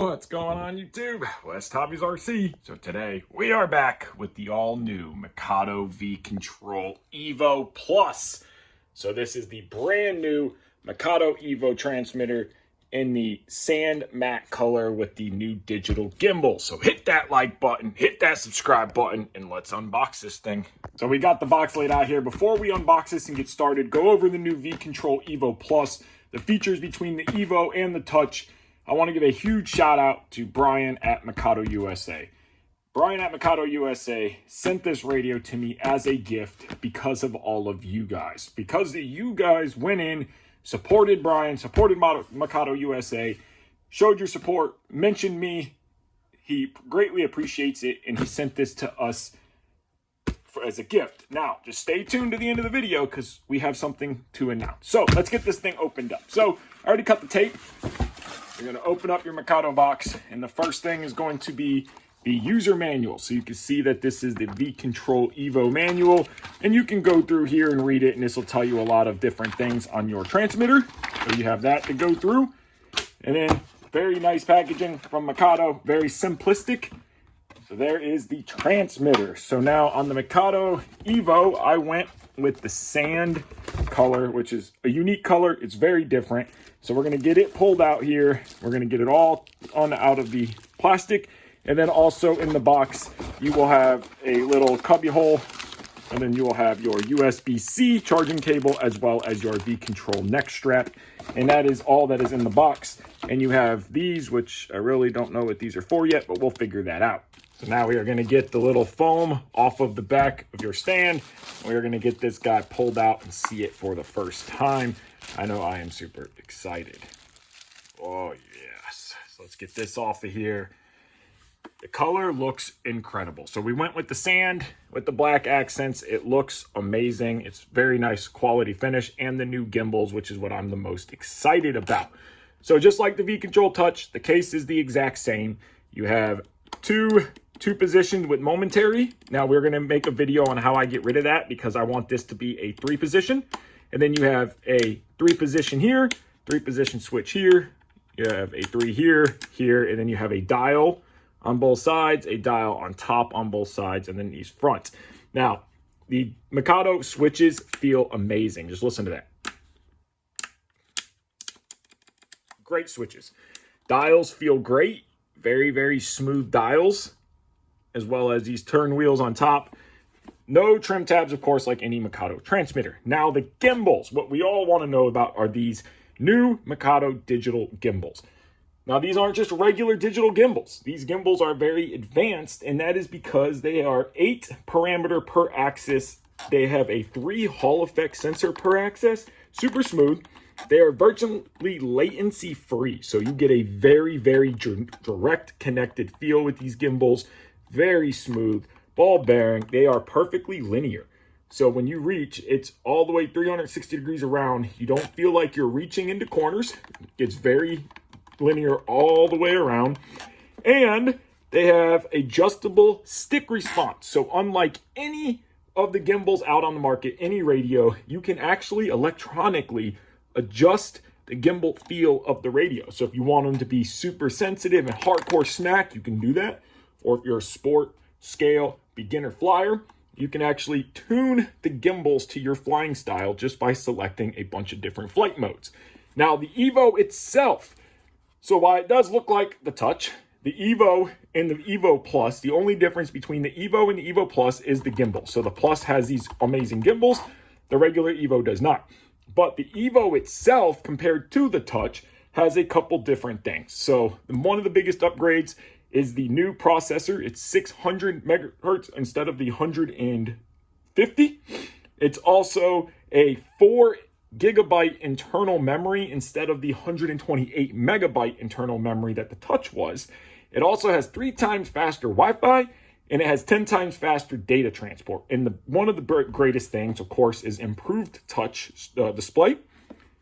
What's going on YouTube? WestHobbiesRC. So today we are back with the all new Mikado Vcontrol EVO Plus. So this is the brand new Mikado EVO transmitter in the sand matte color with the new digital gimbal. So hit that like button, hit that subscribe button, and let's unbox this thing. So we got the box laid out here. Before we unbox this and get started, go over the new Vcontrol EVO Plus, the features between the EVO and the Touch. I want to give a huge shout out to Brian at Mikado USA. Brian at Mikado USA sent this radio to me as a gift because of all of you guys. Because you guys went in, supported Brian, supported Mikado USA, showed your support, mentioned me. He greatly appreciates it, and he sent this to us as a gift. Now, just stay tuned to the end of the video because we have something to announce. So let's get this thing opened up. So I already cut the tape. You're going to open up your Mikado box, and the first thing is going to be the user manual. So you can see that this is the Vcontrol EVO manual, and you can go through here and read it, and this will tell you a lot of different things on your transmitter. So you have that to go through. And then very nice packaging from Mikado, very simplistic. So there is the transmitter. So now on the Mikado EVO, I went with the sand color, which is a unique color. It's very different. So we're going to get it pulled out here. We're going to get it all out of the plastic. And then also in the box, you will have a little cubby hole. And then you will have your USB-C charging cable as well as your Vcontrol neck strap. And that is all that is in the box. And you have these, which I really don't know what these are for yet, but we'll figure that out. So now we are going to get the little foam off of the back of your stand. We are going to get this guy pulled out and see it for the first time. I know I am super excited. Oh, yes. So let's get this off of here. The color looks incredible. So we went with the sand with the black accents. It looks amazing. It's very nice quality finish, and the new gimbals, which is what I'm the most excited about. So just like the Vcontrol Touch, the case is the exact same. You have two positions with momentary. Now we're going to make a video on how I get rid of that because I want this to be a 3 position. And then you have a 3 position here, 3 position switch here. You have a 3 here, here, and then you have a dial on both sides, a dial on top on both sides, and then these fronts. Now, the Mikado switches feel amazing. Just listen to that. Great switches. Dials feel great. Very, very smooth dials, as well as these turn wheels on top. No trim tabs, of course, like any Mikado transmitter. Now, the gimbals. What we all want to know about are these new Mikado digital gimbals. Now, these aren't just regular digital gimbals. These gimbals are very advanced, and that is because they are 8 parameter per axis. They have a 3 Hall effect sensor per axis. Super smooth. They are virtually latency free. So you get a very, very direct connected feel with these gimbals. Very smooth. Ball bearing. They are perfectly linear. So when you reach, it's all the way 360 degrees around. You don't feel like you're reaching into corners. It's very linear all the way around. And they have adjustable stick response. So unlike any of the gimbals out on the market, any radio, you can actually electronically adjust the gimbal feel of the radio. So if you want them to be super sensitive and hardcore smack, you can do that. Or if you're a sport, scale, beginner flyer, you can actually tune the gimbals to your flying style just by selecting a bunch of different flight modes. Now, the EVO itself, so while it does look like the Touch, the EVO and the EVO Plus, the only difference between the EVO and the EVO Plus is the gimbal. So the Plus has these amazing gimbals. The regular EVO does not. But the EVO itself, compared to the Touch, has a couple different things. So one of the biggest upgrades is the new processor. It's 600 megahertz instead of the 150. It's also a 4 gigabyte internal memory instead of the 128 megabyte internal memory that the Touch was. It also has 3 times faster Wi-Fi, and it has 10 times faster data transport. And one of the greatest things, of course, is improved touch display,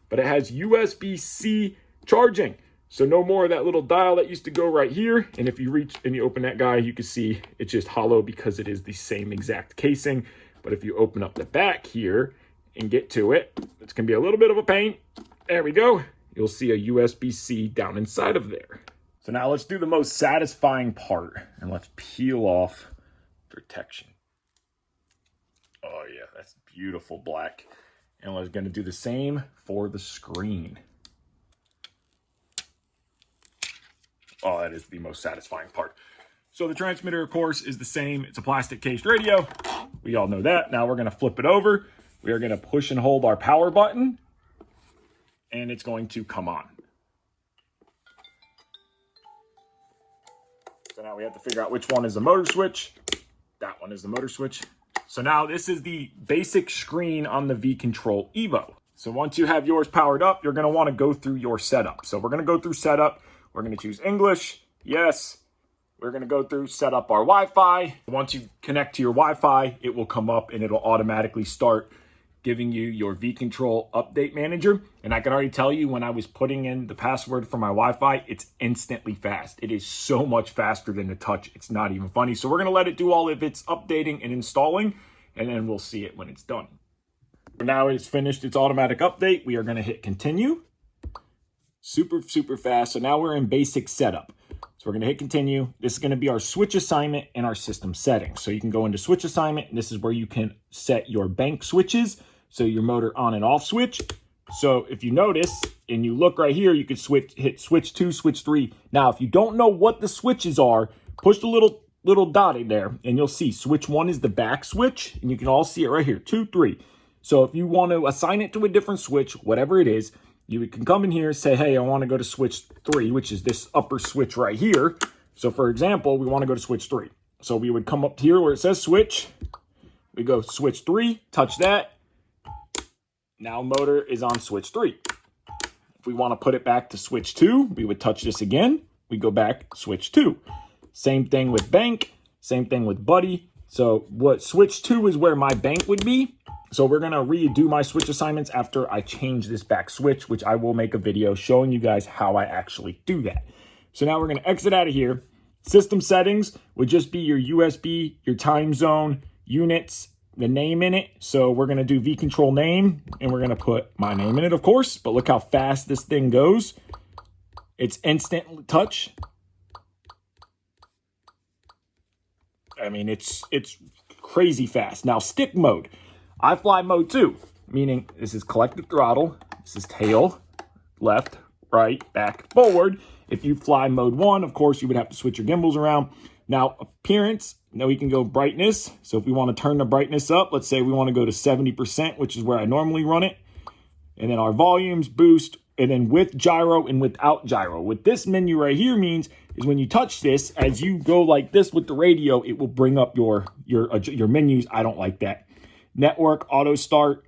but it has USB-C charging. So no more of that little dial that used to go right here. And if you reach and you open that guy, you can see it's just hollow because it is the same exact casing. But if you open up the back here and get to it, it's going to be a little bit of a pain. There we go. You'll see a USB-C down inside of there. So now let's do the most satisfying part, and let's peel off protection. Oh yeah, that's beautiful black. And we're gonna do the same for the screen. Oh, that is the most satisfying part. So the transmitter, of course, is the same. It's a plastic cased radio. We all know that. Now we're gonna flip it over. We are gonna push and hold our power button, and it's going to come on. So now we have to figure out which one is the motor switch. That one is the motor switch. So now this is the basic screen on the Vcontrol EVO. So once you have yours powered up, you're gonna wanna go through your setup. So we're gonna go through setup. We're gonna choose English, yes. We're gonna go through set up our Wi-Fi. Once you connect to your Wi-Fi, it will come up and it'll automatically start giving you your Vcontrol update manager. And I can already tell you, when I was putting in the password for my Wi-Fi, it's instantly fast. It is so much faster than the touch. It's not even funny. So we're gonna let it do all of its updating and installing, and then we'll see it when it's done. Now it's finished its automatic update. We are gonna hit continue. Super, super fast. So now we're in basic setup. So we're gonna hit continue. This is gonna be our switch assignment and our system settings. So you can go into switch assignment, and this is where you can set your bank switches. So your motor on and off switch. So if you notice and you look right here, you could hit switch 2, switch 3. Now, if you don't know what the switches are, push the little dot in there and you'll see switch 1 is the back switch, and you can all see it right here, 2, 3. So if you want to assign it to a different switch, whatever it is, you can come in here and say, hey, I want to go to switch 3, which is this upper switch right here. So for example, we want to go to switch 3. So we would come up here where it says switch. We go switch 3, touch that. Now motor is on switch 3. If we want to put it back to switch 2, we would touch this again. We go back switch 2. Same thing with bank, same thing with buddy. So what switch 2 is where my bank would be. So we're going to redo my switch assignments after I change this back switch, which I will make a video showing you guys how I actually do that. So now we're going to exit out of here. System settings would just be your USB, your time zone, units, the name in it. So we're going to do Vcontrol name, and we're going to put my name in it, of course. But look how fast this thing goes. It's instant touch. I mean, it's crazy fast. Now stick mode. I fly mode 2, meaning this is collective throttle. This is tail, left, right, back, forward. If you fly mode 1, of course, you would have to switch your gimbals around. Now appearance, now we can go brightness. So if we want to turn the brightness up, let's say we want to go to 70%, which is where I normally run it. And then our volumes, boost, and then with gyro and without gyro. What this menu right here means is when you touch this, as you go like this with the radio, it will bring up your menus. I don't like that. Network, auto start,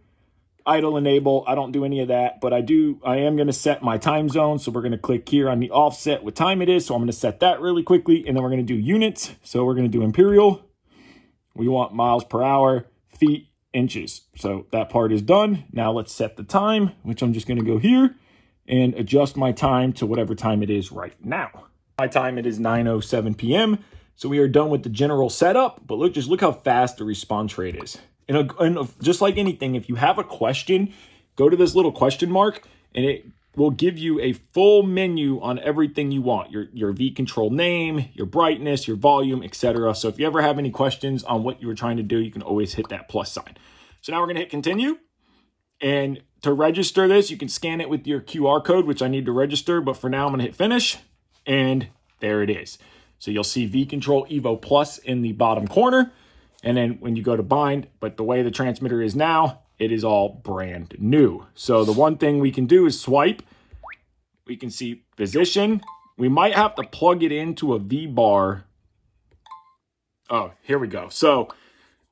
idle enable. I don't do any of that, but I am going to set my time zone. So we're going to click here on the offset what time it is. So I'm going to set that really quickly, and then we're going to do units. So we're going to do imperial. We want miles per hour, feet, inches. So that part is done. Now let's set the time, which I'm just going to go here and adjust my time to whatever time it is right now. My time, it is 9:07 p.m. So we are done with the general setup, but just look how fast the response rate is. And just like anything, if you have a question, go to this little question mark, and it will give you a full menu on everything you want. Your Vcontrol name, your brightness, your volume, etc. So if you ever have any questions on what you were trying to do, you can always hit that plus sign. So now we're going to hit continue. And to register this, you can scan it with your QR code, which I need to register. But for now, I'm going to hit finish. And there it is. So you'll see Vcontrol EVO Plus in the bottom corner. And then when you go to bind, but the way the transmitter is now, it is all brand new. So the one thing we can do is swipe. We can see position. We might have to plug it into a V-bar. Oh, here we go. So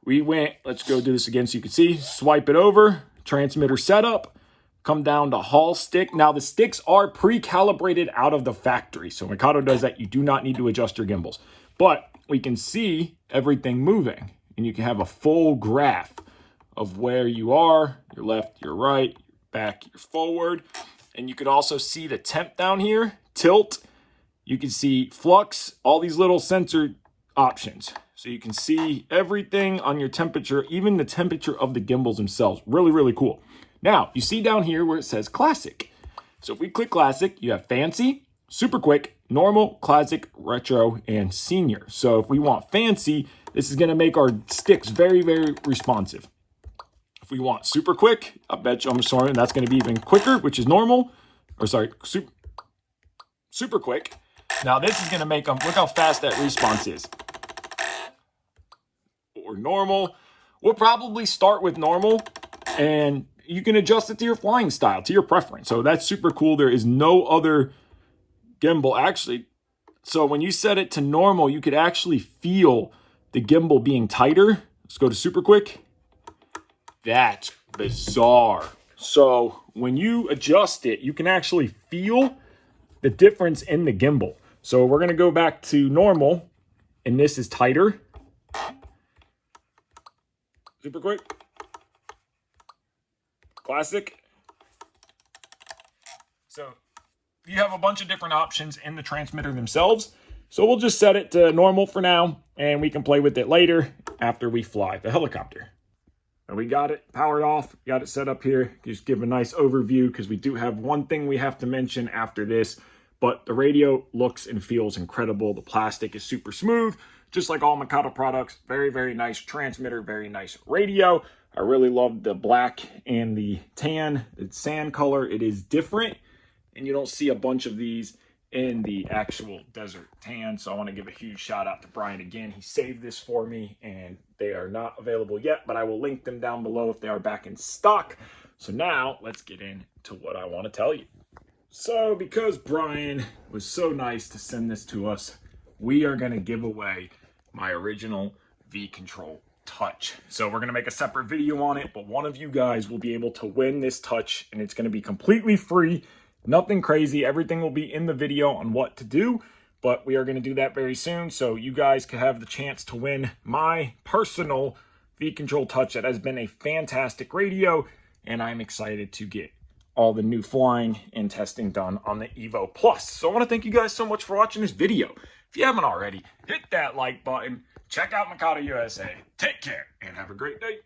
we went, let's go do this again so you can see. Swipe it over, transmitter setup, come down to Hall stick. Now the sticks are pre-calibrated out of the factory. So Mikado does that. You do not need to adjust your gimbals. But we can see everything moving. And you can have a full graph of where you are, your left, your right, your back, your forward. And you could also see the temp down here, tilt. You can see flux, all these little sensor options. So you can see everything on your temperature, even the temperature of the gimbals themselves. Really, really cool. Now, you see down here where it says classic. So if we click classic, you have fancy, super quick, normal, classic, retro, and senior. So if we want fancy, this is going to make our sticks very, very responsive. If we want super quick, I bet you I'm sorry, that's going to be even quicker, which is normal. Or sorry, super quick. Now this is going to make them, look how fast that response is. Or normal. We'll probably start with normal, and you can adjust it to your flying style, to your preference. So that's super cool. There is no other gimbal actually. So when you set it to normal, you could actually feel the gimbal being tighter. Let's go to super quick. That's bizarre. So when you adjust it, you can actually feel the difference in the gimbal. So we're going to go back to normal, and this is tighter. Super quick. Classic. So you have a bunch of different options in the transmitter themselves. So we'll just set it to normal for now, and we can play with it later after we fly the helicopter. And we got it powered off, got it set up here. Just give a nice overview because we do have one thing we have to mention after this, but the radio looks and feels incredible. The plastic is super smooth, just like all Mikado products. Very, very nice transmitter, very nice radio. I really love the black and the tan. It's sand color. It is different, and you don't see a bunch of these in the actual desert tan. So I want to give a huge shout out to Brian again. He saved this for me, and they are not available yet, but I will link them down below if they are back in stock. So now let's get into what I want to tell you. So because Brian was so nice to send this to us, we are going to give away my original Vcontrol touch. So we're going to make a separate video on it, but one of you guys will be able to win this touch, and it's going to be completely free. Nothing crazy. Everything will be in the video on what to do, but we are going to do that very soon. So you guys can have the chance to win my personal Vcontrol touch that has been a fantastic radio, and I'm excited to get all the new flying and testing done on the EVO Plus. So I want to thank you guys so much for watching this video. If you haven't already, hit that like button. Check out Mikado USA. Take care and have a great day.